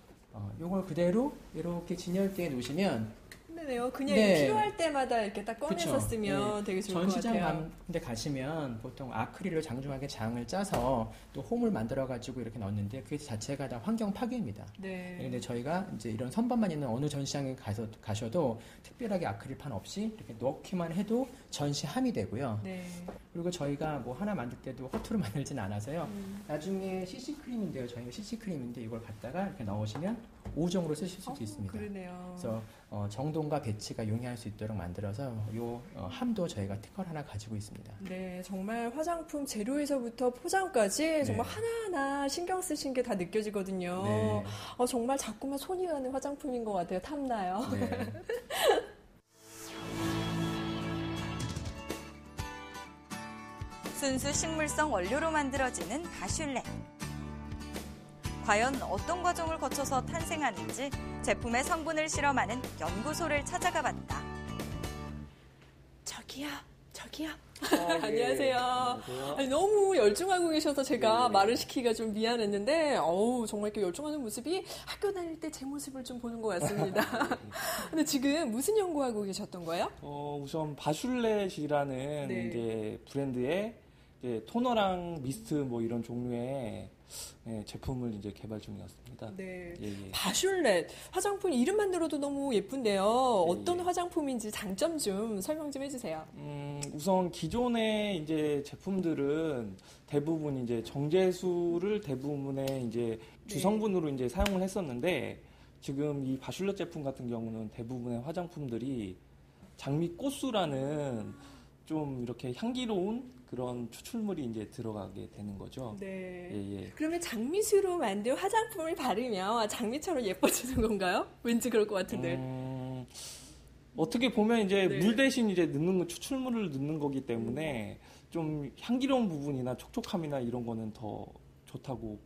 요걸 그대로 이렇게 진열대에 놓으시면 네네요. 그냥 네. 필요할 때마다 이렇게 딱 꺼내서 그쵸. 쓰면 되게 좋을 것 전시장 같아요. 같은 데 가시면 보통 아크릴로 장중하게 장을 짜서 또 홈을 만들어가지고 이렇게 넣는데 그 자체가 다 환경 파괴입니다. 네. 근데 저희가 이제 이런 선반만 있는 어느 전시장에 가셔도 특별하게 아크릴판 없이 이렇게 넣기만 해도 전시함이 되고요. 네. 그리고 저희가 뭐 하나 만들 때도 허투루 만들진 않아서요. 나중에 CC크림인데요. 저희가 CC크림인데 이걸 갖다가 이렇게 넣으시면 5종으로 쓰실 수도 있습니다. 그러네요. 그래서 정돈과 배치가 용이할 수 있도록 만들어서 요 함도 저희가 특허를 하나 가지고 있습니다. 네, 정말 화장품 재료에서부터 포장까지 정말 하나하나 신경 쓰신 게 다 느껴지거든요. 네. 정말 자꾸만 손이 가는 화장품인 것 같아요. 탐나요. 네. 순수 식물성 원료로 만들어지는 바슐렛. 과연 어떤 과정을 거쳐서 탄생하는지 제품의 성분을 실험하는 연구소를 찾아가 봤다. 저기요. 예. 안녕하세요. 아니, 너무 열중하고 계셔서 제가 말을 시키기가 좀 미안했는데, 정말 이렇게 열중하는 모습이 학교 다닐 때 제 모습을 좀 보는 것 같습니다. 근데 지금 무슨 연구하고 계셨던 거예요? 우선 바슐렛이라는 이제 브랜드의 이제 토너랑 미스트 뭐 이런 종류의 제품을 이제 개발 중이었습니다. 네. 바슐렛 화장품 이름만 들어도 너무 예쁜데요. 어떤 화장품인지 장점 좀 설명 좀 해주세요. 우선 기존의 이제 제품들은 대부분 이제 정제수를 대부분의 이제 주성분으로 이제 사용을 했었는데 지금 이 바슐렛 제품 같은 경우는 대부분의 화장품들이 장미꽃수라는 좀 이렇게 향기로운 그런 추출물이 이제 들어가게 되는 거죠. 네. 그러면 장미수로 만든 화장품을 바르면 장미처럼 예뻐지는 건가요? 왠지 그럴 것 같은데. 어떻게 보면 이제 물 대신 이제 넣는 추출물을 넣는 거기 때문에 좀 향기로운 부분이나 촉촉함이나 이런 거는 더 좋다고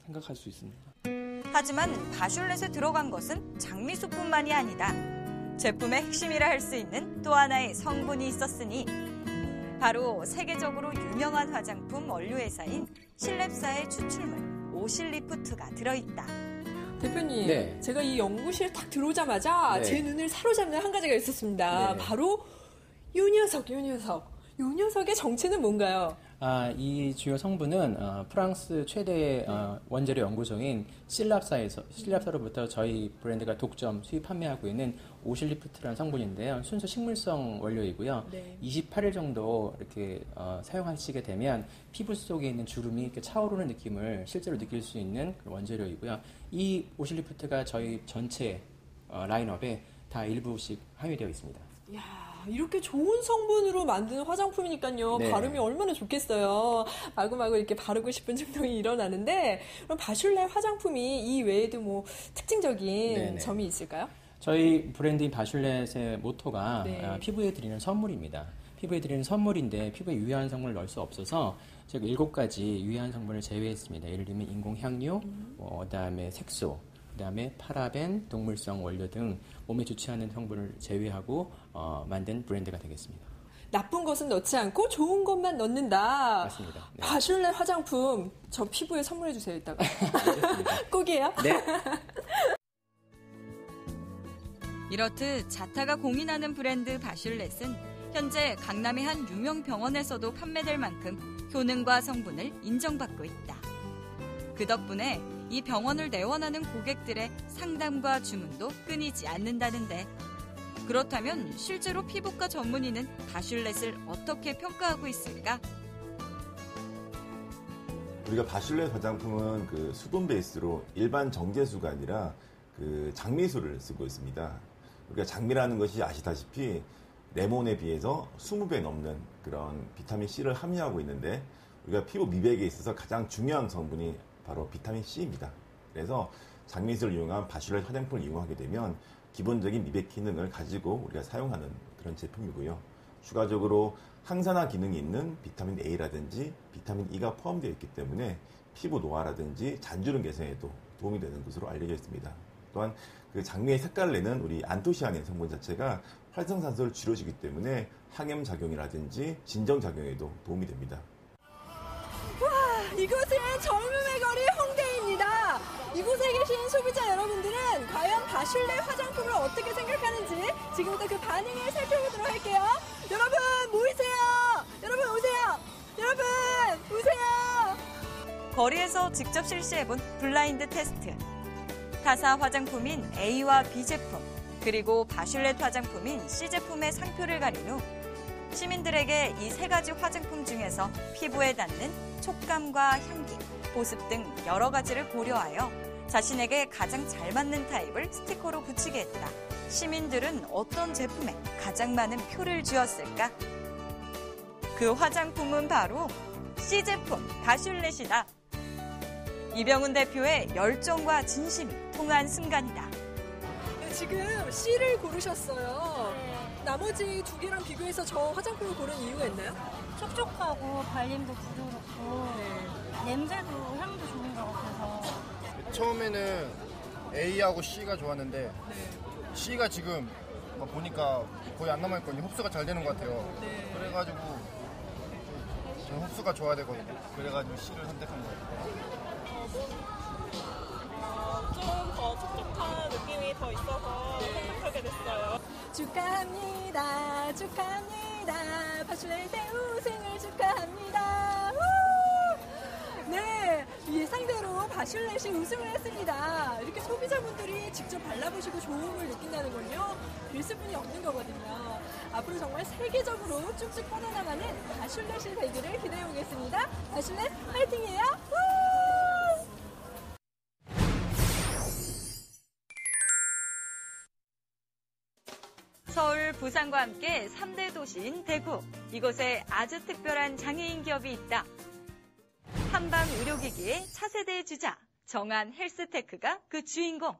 생각할 수 있습니다. 하지만 바슐렛에 들어간 것은 장미수뿐만이 아니다. 제품의 핵심이라 할 수 있는 또 하나의 성분이 있었으니 바로 세계적으로 유명한 화장품 원료회사인 실랩사의 추출물 오실리프트가 들어있다. 대표님, 제가 이 연구실 딱 들어오자마자 제 눈을 사로잡는 한 가지가 있었습니다. 바로 요 녀석. 요 녀석의 정체는 뭔가요? 이 주요 성분은 프랑스 최대의 원재료 연구소인 실랍사로부터 저희 브랜드가 독점 수입 판매하고 있는 오실리프트라는 성분인데요. 순수 식물성 원료이고요. 28일 정도 이렇게 사용하시게 되면 피부 속에 있는 주름이 이렇게 차오르는 느낌을 실제로 느낄 수 있는 원재료이고요. 이 오실리프트가 저희 전체 라인업에 다 일부씩 함유되어 있습니다. 이렇게 좋은 성분으로 만든 화장품이니까요. 바르면 얼마나 좋겠어요. 마구마구 이렇게 바르고 싶은 충동이 일어나는데 그럼 바슐렛 화장품이 이 외에도 뭐 특징적인 점이 있을까요? 저희 브랜드인 바슐렛의 모토가 피부에 드리는 선물입니다. 피부에 드리는 선물인데 피부에 유해한 성분을 넣을 수 없어서 제가 7가지 유해한 성분을 제외했습니다. 예를 들면 인공향유, 그다음에 색소, 그다음에 파라벤, 동물성 원료 등 몸에 좋지 않은 성분을 제외하고 만든 브랜드가 되겠습니다. 나쁜 것은 넣지 않고 좋은 것만 넣는다. 맞습니다. 바슐렛 화장품 저 피부에 선물해 주세요. 이따가. 꼭이에요? 네. 이렇듯 자타가 공인하는 브랜드 바슐렛은 현재 강남의 한 유명 병원에서도 판매될 만큼 효능과 성분을 인정받고 있다. 그 덕분에 이 병원을 내원하는 고객들의 상담과 주문도 끊이지 않는다는데 그렇다면 실제로 피부과 전문의는 바슐렛을 어떻게 평가하고 있을까? 우리가 바슐렛 화장품은 그 수분 베이스로 일반 정제수가 아니라 그 장미수를 쓰고 있습니다. 우리가 장미라는 것이 아시다시피 레몬에 비해서 20배 넘는 그런 비타민 C를 함유하고 있는데 우리가 피부 미백에 있어서 가장 중요한 성분이 바로 비타민 C입니다. 그래서 장미수를 이용한 바슐렛 화장품을 이용하게 되면 기본적인 미백 기능을 가지고 우리가 사용하는 그런 제품이고요. 추가적으로 항산화 기능이 있는 비타민 A라든지 비타민 E가 포함되어 있기 때문에 피부 노화라든지 잔주름 개선에도 도움이 되는 것으로 알려져 있습니다. 또한 그 장미의 색깔을 내는 우리 안토시아닌 성분 자체가 활성산소를 줄여주기 때문에 항염 작용이라든지 진정 작용에도 도움이 됩니다. 와, 이곳은 젊음의 거리 홍대입니다. 이곳에 계신 소비자 여러분들은 과연 바슐렛 화장품을 어떻게 생각하는지 지금부터 그 반응을 살펴보도록 할게요. 여러분 모이세요. 여러분 오세요. 여러분 오세요. 거리에서 직접 실시해본 블라인드 테스트. 타사 화장품인 A와 B 제품, 그리고 바슐렛 화장품인 C 제품의 상표를 가린 후 시민들에게 이 3가지 화장품 중에서 피부에 닿는 촉감과 향기, 보습 등 여러 가지를 고려하여 자신에게 가장 잘 맞는 타입을 스티커로 붙이게 했다. 시민들은 어떤 제품에 가장 많은 표를 주었을까? 그 화장품은 바로 C 제품 바슐렛이다. 이병훈 대표의 열정과 진심이 통한 순간이다. 지금 C를 고르셨어요. 나머지 2개랑 비교해서 저 화장품을 고른 이유가 있나요? 촉촉하고 발림도 부드럽고 냄새도 향도 좋은 것 같아서. 처음에는 A하고 C가 좋았는데 C가 지금 보니까 거의 안 남아있거든요. 흡수가 잘 되는 것 같아요. 그래가지고 저는 흡수가 좋아야 되거든요. 그래가지고 C를 선택한 거예요. 좀 더 촉촉한 느낌이 더 있어서 선택하게 됐어요. 축하합니다. 축하합니다. 바슐렛의 우승을 축하합니다. 네, 예상대로 바슐렛이 우승을 했습니다. 이렇게 소비자분들이 직접 발라보시고 좋음을 느낀다는 건요, 있을 분이 없는 거거든요. 앞으로 정말 세계적으로 쭉쭉 뻗어나가는 바슐렛의 대기를 기대해보겠습니다. 바슐렛 화이팅이에요! 서울, 부산과 함께 3대 도시인 대구. 이곳에 아주 특별한 장애인 기업이 있다. 한방 의료기기의 차세대 주자, 정한 헬스테크가 그 주인공.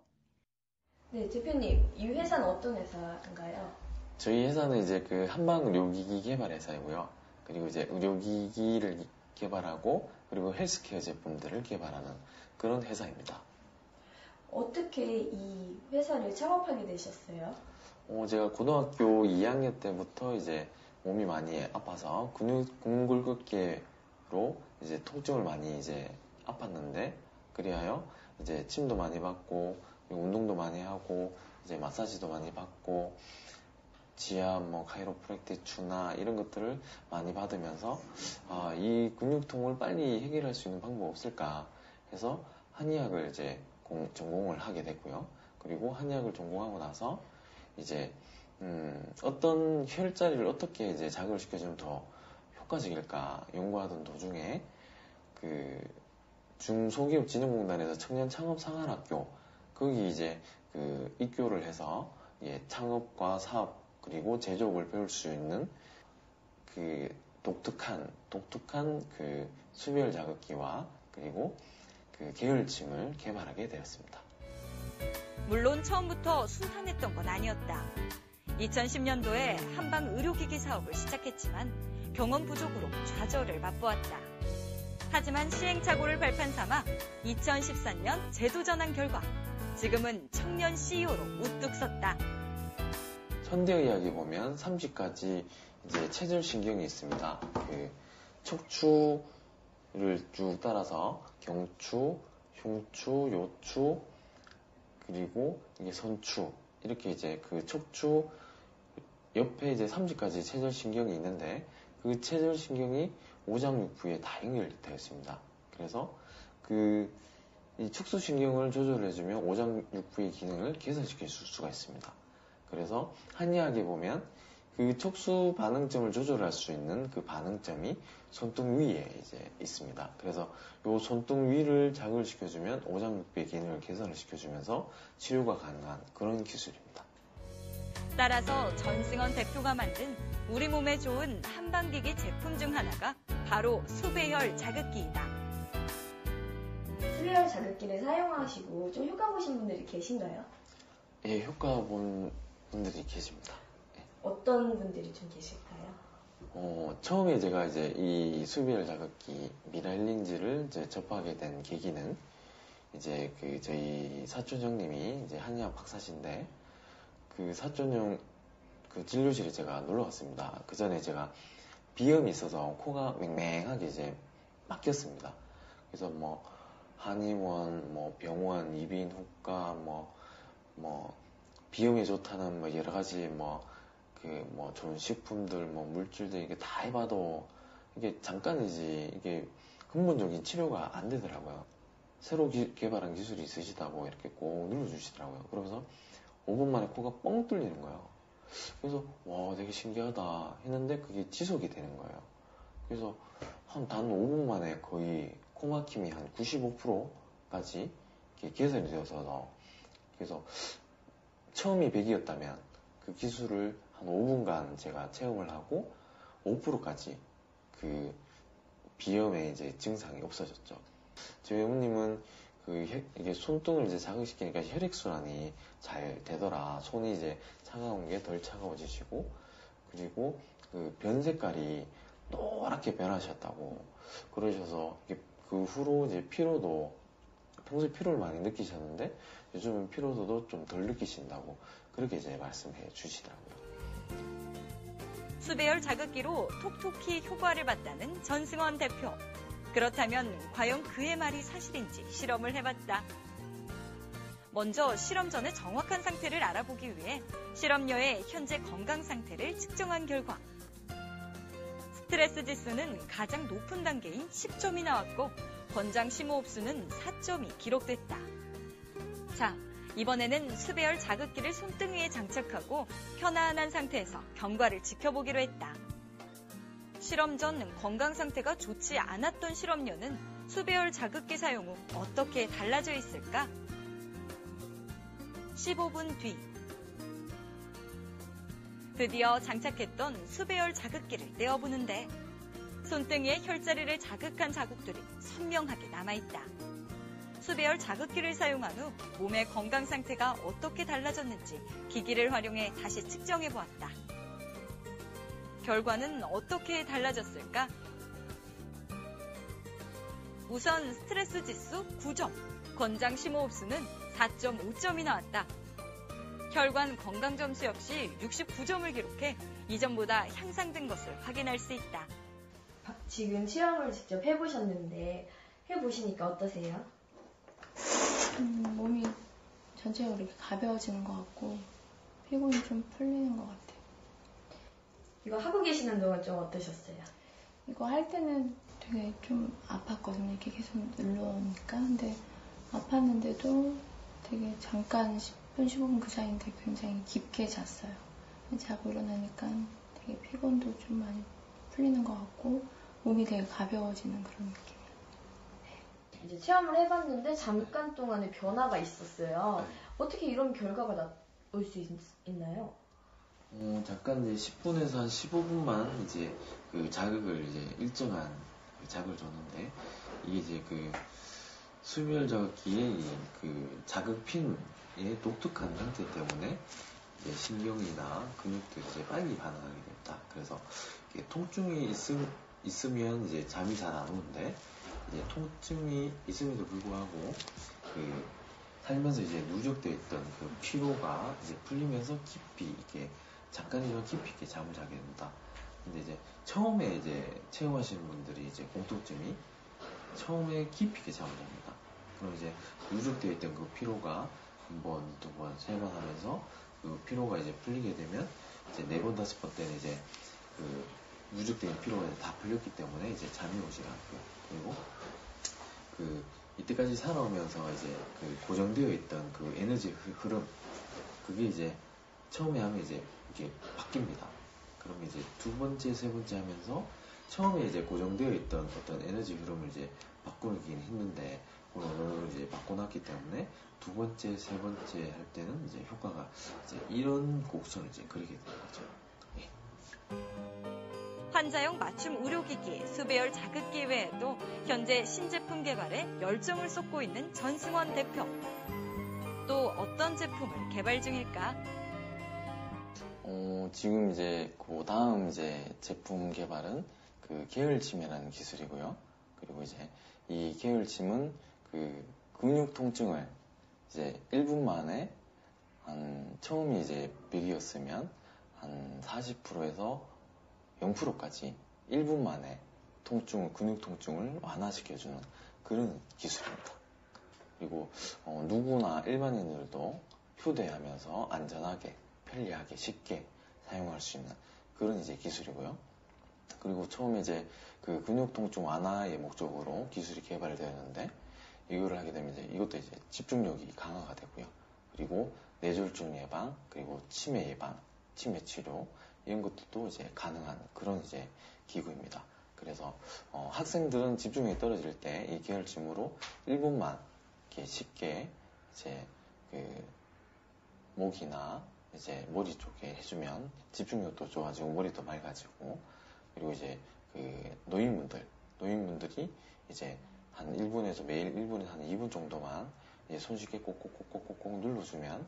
네, 대표님, 이 회사는 어떤 회사인가요? 저희 회사는 이제 그 한방 의료기기 개발 회사이고요. 그리고 이제 의료기기를 개발하고 그리고 헬스케어 제품들을 개발하는 그런 회사입니다. 어떻게 이 회사를 창업하게 되셨어요? 제가 고등학교 2학년 때부터 이제 몸이 많이 아파서 근골격계로 이제 통증을 많이 이제 아팠는데, 그리하여 이제 침도 많이 받고 운동도 많이 하고 이제 마사지도 많이 받고 지압, 카이로프랙티추나 이런 것들을 많이 받으면서 이 근육통을 빨리 해결할 수 있는 방법 없을까 해서 한의학을 이제 전공을 하게 됐고요. 그리고 한의학을 전공하고 나서 이제 어떤 혈자리를 어떻게 이제 자극을 시켜주면 더 효과적일까 연구하던 도중에 그 중소기업진흥공단에서 청년창업상한학교 거기 이제 그 입교를 해서 창업과 사업 그리고 제조업을 배울 수 있는 그 독특한 그 수별 자극기와 그리고 그 계열침을 개발하게 되었습니다. 물론 처음부터 순탄했던 건 아니었다. 2010년도에 한방 의료기기 사업을 시작했지만 경험 부족으로 좌절을 맛보았다. 하지만 시행착오를 발판 삼아 2014년 재도전한 결과 지금은 청년 CEO로 우뚝 섰다. 현대의학에 보면 30가지 이제 체절신경이 있습니다. 그 척추를 쭉 따라서 경추, 흉추, 요추, 그리고 이게 선추 이렇게 이제 그 척추 옆에 이제 30가지 체절신경이 있는데 그 체절신경이 오장육부에 다 연결되어 있습니다. 그래서 이 척수신경을 조절해주면 오장육부의 기능을 개선시킬 수가 있습니다. 그래서 한의학에 보면 그 척수 반응점을 조절할 수 있는 그 반응점이 손등 위에 이제 있습니다. 그래서 이 손등 위를 자극을 시켜주면 오장육부의 기능을 개선을 시켜주면서 치료가 가능한 그런 기술입니다. 따라서 전승헌 대표가 만든 우리 몸에 좋은 한방기기 제품 중 하나가 바로 수배혈 자극기이다. 수배혈 자극기를 사용하시고 좀 효과 보신 분들이 계신가요? 예, 효과 본 분들이 계십니다. 어떤 분들이 좀 계실까요? 처음에 제가 이제 이 수비열 자극기 미라힐링즈를 이제 접하게 된 계기는 이제 그 저희 사촌 형님이 이제 한의학 박사신데 그 사촌 형 그 진료실에 제가 놀러 갔습니다. 그 전에 제가 비염이 있어서 코가 맹맹하게 이제 막혔습니다. 그래서 한의원, 병원, 이비인 후과, 비염에 좋다는 여러 가지 좋은 식품들, 물질들 이게 다 해봐도 이게 잠깐이지 이게 근본적인 치료가 안 되더라고요. 새로 개발한 기술이 있으시다고 이렇게 꼭 눌러주시더라고요. 그러면서 5분 만에 코가 뻥 뚫리는 거예요. 그래서 와 되게 신기하다 했는데 그게 지속이 되는 거예요. 그래서 단 5분 만에 거의 코 막힘이 한 95%까지 개선이 되어서 그래서 처음이 100이었다면 그 기술을 한 5분간 제가 체험을 하고 5%까지 그 비염의 이제 증상이 없어졌죠. 저희 어머님은 이게 손등을 이제 자극시키니까 혈액순환이 잘 되더라. 손이 이제 차가운 게 덜 차가워지시고, 그리고 그 변 색깔이 노랗게 변하셨다고 그러셔서 그 후로 이제 피로도 평소에 피로를 많이 느끼셨는데 요즘은 피로도도 좀 덜 느끼신다고 그렇게 이제 말씀해 주시더라고요. 수배열 자극기로 톡톡히 효과를 봤다는 전승원 대표. 그렇다면 과연 그의 말이 사실인지 실험을 해봤다. 먼저 실험 전의 정확한 상태를 알아보기 위해 실험녀의 현재 건강 상태를 측정한 결과 스트레스 지수는 가장 높은 단계인 10점이 나왔고 권장 심호흡수는 4점이 기록됐다. 자, 이번에는 수배열 자극기를 손등 위에 장착하고 편안한 상태에서 경과를 지켜보기로 했다. 실험 전 건강 상태가 좋지 않았던 실험녀는 수배열 자극기 사용 후 어떻게 달라져 있을까? 15분 뒤 드디어 장착했던 수배열 자극기를 떼어보는데 손등 위에 혈자리를 자극한 자국들이 선명하게 남아있다. 수배열 자극기를 사용한 후 몸의 건강 상태가 어떻게 달라졌는지 기기를 활용해 다시 측정해보았다. 결과는 어떻게 달라졌을까? 우선 스트레스 지수 9점, 권장 심호흡수는 4.5점이 나왔다. 혈관 건강 점수 역시 69점을 기록해 이전보다 향상된 것을 확인할 수 있다. 지금 실험을 직접 해보셨는데 해보시니까 어떠세요? 몸이 전체적으로 이렇게 가벼워지는 것 같고 피곤이 좀 풀리는 것 같아요. 이거 하고 계시는 동안 좀 어떠셨어요? 이거 할 때는 되게 좀 아팠거든요. 이렇게 계속 눌러오니까. 근데 아팠는데도 되게 잠깐 10분, 15분 그 사이인데 굉장히 깊게 잤어요. 자고 일어나니까 되게 피곤도 좀 많이 풀리는 것 같고 몸이 되게 가벼워지는 그런 느낌이에요. 이제 체험을 해봤는데 잠깐 동안의 변화가 있었어요. 어떻게 이런 결과가 나올 수 있나요? 잠깐 이제 10분에서 한 15분만 이제 그 자극을 이제 일정한 자극을 줬는데 이게 이제 그 수배열 자극기의 그 자극핀의 독특한 형태 때문에 이제 신경이나 근육들이 이제 빨리 반응하게 됐다. 그래서 이게 통증이 있으면 이제 잠이 잘 안 오는데 이제 통증이 있음에도 불구하고 그 살면서 이제 누적되어 있던 그 피로가 이제 풀리면서 깊이 이렇게 잠깐이지만 깊이 있게 잠을 자게 된다. 근데 이제 처음에 이제 체험하시는 분들이 이제 공통점이 처음에 깊이 있게 잠을 잡니다. 그럼 이제 누적되어 있던 그 피로가 한 번, 두 번, 세 번 하면서 그 피로가 이제 풀리게 되면 이제 네 번, 다섯 번 때는 이제 그 누적된 피로가 이제 다 풀렸기 때문에 이제 잠이 오지 않고요. 그리고 그 이때까지 살아오면서 이제 그 고정되어 있던 그 에너지 흐름 그게 이제 처음에 하면 이제 이게 바뀝니다. 그러면 이제 두 번째, 세 번째 하면서 처음에 이제 고정되어 있던 어떤 에너지 흐름을 이제 바꾸긴 했는데 그걸 이제 바꿔놨기 때문에 두 번째, 세 번째 할 때는 이제 효과가 이제 이런 곡선을 이제 그리게 되는 거죠. 예. 환자용 맞춤 의료기기 수배열 자극기 외에도 현재 신제품 개발에 열정을 쏟고 있는 전승원 대표. 또 어떤 제품을 개발 중일까? 지금 이제 그 다음 이제 제품 개발은 그 계열침이라는 기술이고요. 그리고 이제 이 계열침은 그 근육 통증을 이제 1분 만에 한 처음이 이제 100이었으면 한 40%에서 0%까지 1분 만에 근육 통증을 완화시켜주는 그런 기술입니다. 그리고 누구나 일반인들도 휴대하면서 안전하게, 편리하게, 쉽게 사용할 수 있는 그런 이제 기술이고요. 그리고 처음에 이제 그 근육 통증 완화의 목적으로 기술이 개발되었는데 이거를 하게 되면 이제 이것도 이제 집중력이 강화가 되고요. 그리고 뇌졸중 예방, 그리고 치매 예방, 치매 치료 이런 것들도 이제 가능한 그런 이제 기구입니다. 그래서 학생들은 집중력이 떨어질 때 이 계열침으로 1분만 이렇게 쉽게 이제 그 목이나 이제 머리 쪽에 해주면 집중력도 좋아지고 머리도 맑아지고 그리고 이제 그 노인분들이 이제 한 1분에서 매일 1분에서 한 2분 정도만 이제 손쉽게 꼭꼭꼭꼭꼭 눌러주면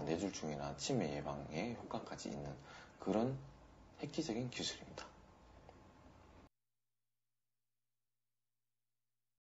뇌졸중이나 치매 예방에 효과까지 있는 그런 획기적인 기술입니다.